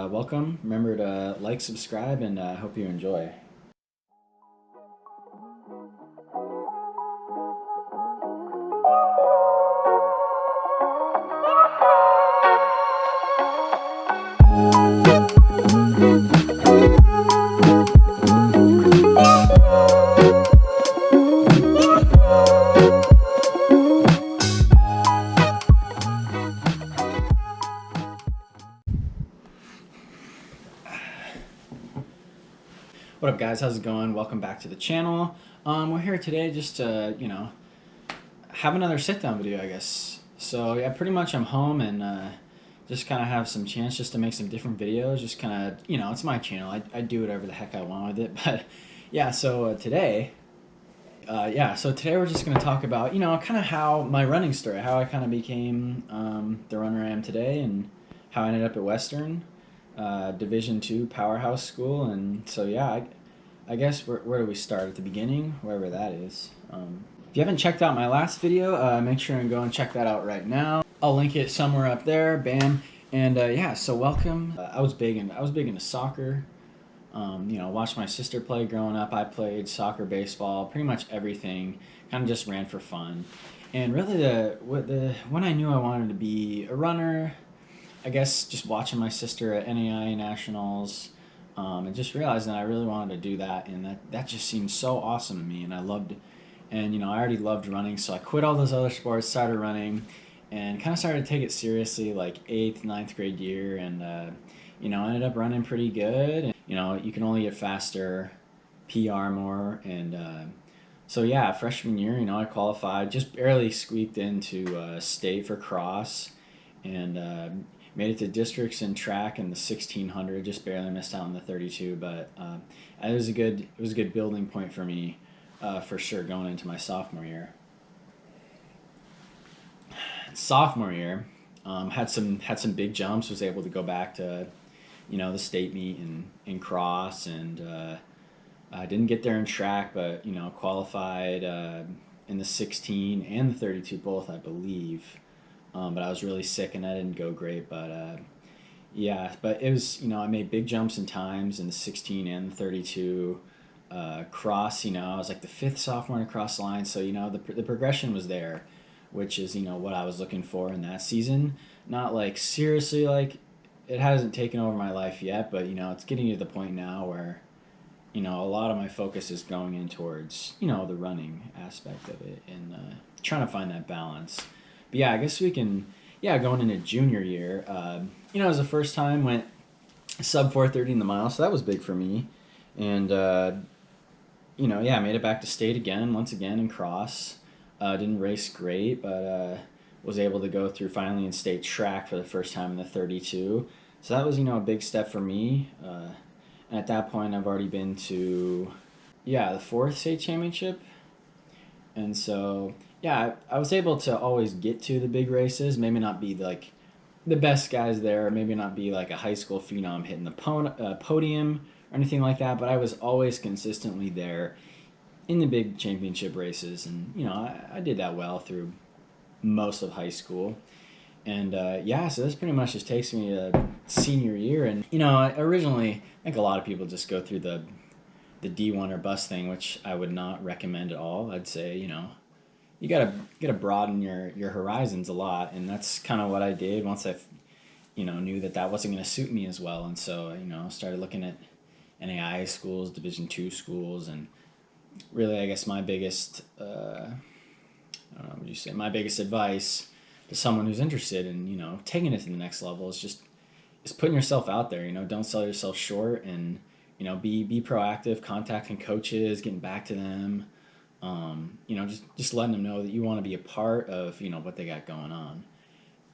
welcome. Remember to like, subscribe, and hope you enjoy. What up, guys? How's it going? Welcome back to the channel. We're here today just to, have another sit-down video, I guess. So yeah, pretty much I'm home and just kind of have some chance just to make some different videos. Just kind of, it's my channel. I do whatever the heck I want with it. But yeah, so today we're just going to talk about, kind of how my running story, how I kind of became the runner I am today, and how I ended up at Western. Division II powerhouse school. And so yeah, I guess where do we start? At the beginning, wherever that is. If you haven't checked out my last video, make sure and go and check that out right now. I'll link it somewhere up there. Bam. And yeah, so welcome. I was big into soccer. Watched my sister play growing up. I played soccer, baseball, pretty much everything. Kind of just ran for fun. And really, when I knew I wanted to be a runner, I guess just watching my sister at NAIA Nationals, and just realizing that I really wanted to do that, and that just seemed so awesome to me, and I loved it. And I already loved running, so I quit all those other sports, started running, and kind of started to take it seriously like 8th, 9th grade year, and I ended up running pretty good. And, you can only get faster, PR more, and so yeah, freshman year, I qualified, just barely squeaked into state for cross, and made it to districts in track in the 1600, just barely missed out on the 32, but it was a good building point for me, for sure, going into my sophomore year. Sophomore year, had some big jumps, was able to go back to, the state meet in cross, and I didn't get there in track, but qualified in the 16 and the 32 both, I believe. But I was really sick and I didn't go great. But yeah, but it was, I made big jumps in times in the 16 and the 32. Cross, I was like the 5th sophomore to cross the line. So, the progression was there, which is, what I was looking for in that season. Not like seriously, like it hasn't taken over my life yet, but, it's getting to the point now where, a lot of my focus is going in towards, the running aspect of it, and trying to find that balance. But yeah, I guess we can, going into junior year, it was the first time went sub 4:30 in the mile, so that was big for me. And, made it back to state once again in cross. Didn't race great, but was able to go through finally in state track for the first time in the 32. So that was, a big step for me. And at that point, I've already been to, the 4th state championship. And so, yeah, I was able to always get to the big races, maybe not be like the best guys there, maybe not be like a high school phenom hitting the podium or anything like that, but I was always consistently there in the big championship races. And, I did that well through most of high school. And, so this pretty much just takes me to senior year. And, originally, I think a lot of people just go through the D1 or bust thing, which I would not recommend at all. I'd say, you gotta broaden your horizons a lot, and that's kind of what I did once I, knew that wasn't gonna suit me as well, and so started looking at NAIA schools, Division II schools, and really I guess my biggest my biggest advice to someone who's interested in taking it to the next level is putting yourself out there. Don't sell yourself short, and be proactive, contacting coaches, getting back to them. Just letting them know that you want to be a part of, what they got going on.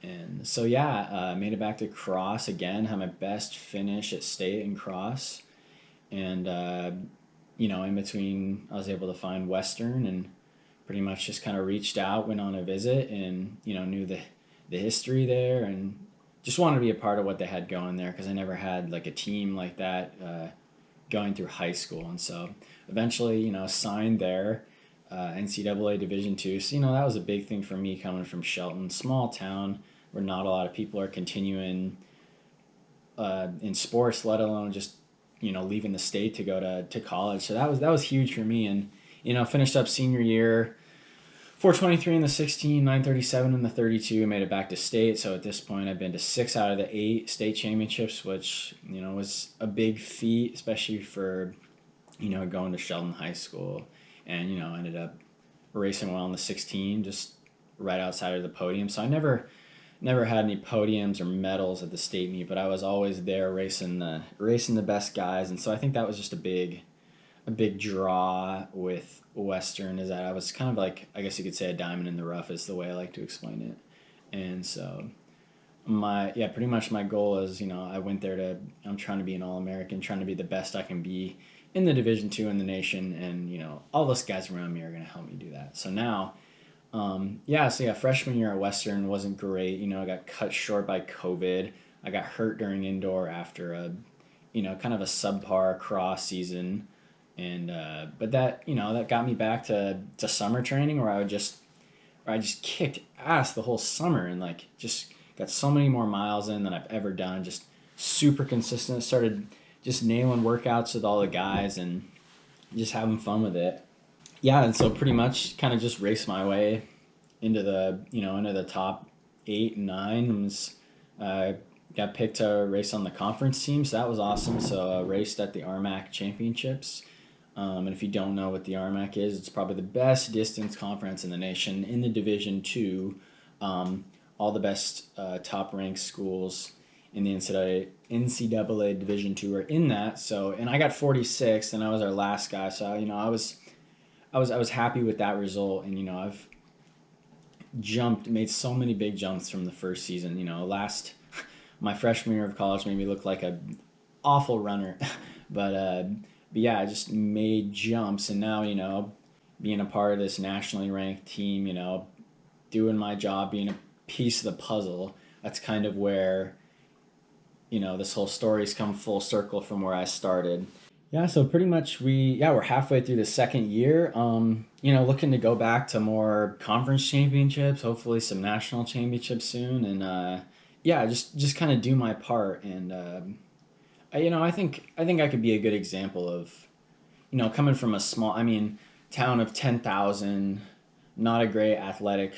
And so, made it back to cross again, had my best finish at state in cross. And, in between, I was able to find Western and pretty much just kind of reached out, went on a visit, and, knew the history there, and just wanted to be a part of what they had going there, because I never had like a team like that going through high school. And so eventually, signed there. NCAA Division II. So, that was a big thing for me coming from Shelton, small town where not a lot of people are continuing in sports, let alone just leaving the state to go to college. So that was huge for me, and finished up senior year. 423 in the 16, 937 in the 32, made it back to state. So at this point, I've been to 6 out of the 8 state championships, which, was a big feat, especially for, going to Sheldon High School. And, ended up racing well in the 16, just right outside of the podium. So I never had any podiums or medals at the state meet, but I was always there racing the best guys. And so I think that was just a big draw with Western, is that I was kind of like, I guess you could say, a diamond in the rough is the way I like to explain it. And so pretty much my goal is, I went there I'm trying to be an All-American, trying to be the best I can be in the Division II in the nation. And, all those guys around me are going to help me do that. So now, freshman year at Western wasn't great. I got cut short by COVID. I got hurt during indoor after a, kind of a subpar cross season. And but that got me back to summer training, where I just kicked ass the whole summer, and like just got so many more miles in than I've ever done. Just super consistent. Started just nailing workouts with all the guys and just having fun with it. Yeah, and so pretty much kind of just raced my way into the top 8 and 9. And was got picked to race on the conference team, so that was awesome. So raced at the RMAC championships. And if you don't know what the RMAC is, it's probably the best distance conference in the nation in the Division II. All the best top-ranked schools in the NCAA Division II are in that. So, and I got 46th, and I was our last guy. So, I was happy with that result. And I've made so many big jumps from the first season. My freshman year of college made me look like a awful runner, but yeah, I just made jumps, and now, being a part of this nationally ranked team, doing my job, being a piece of the puzzle, that's kind of where, this whole story's come full circle from where I started. Yeah, so pretty much we're halfway through the second year, looking to go back to more conference championships, hopefully some national championships soon, and just kind of do my part. And I think I could be a good example of, coming from a small, town of 10,000, not a great athletic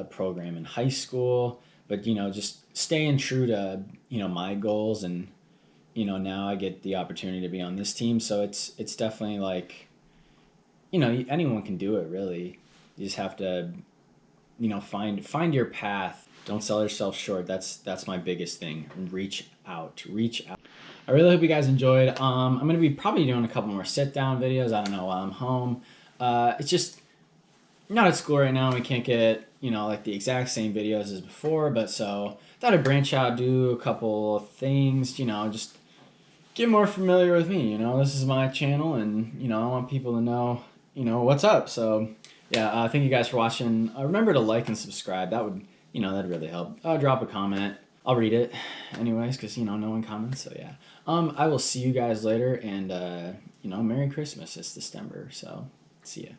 program in high school, but just staying true to my goals. And now I get the opportunity to be on this team, so it's definitely like, anyone can do it, really. You just have to find your path. Don't sell yourself short. That's my biggest thing. Reach out. I really hope you guys enjoyed. I'm going to be probably doing a couple more sit-down videos. I don't know, while I'm home. It's just not at school right now. We can't get, like the exact same videos as before. But so thought I'd branch out, do a couple of things, just get more familiar with me. This is my channel, and, I want people to know, what's up. So, yeah, thank you guys for watching. Remember to like and subscribe. That would, that'd really help. Drop a comment. I'll read it anyways, because, no one comments, so yeah. I will see you guys later, and, Merry Christmas. It's December, so see ya.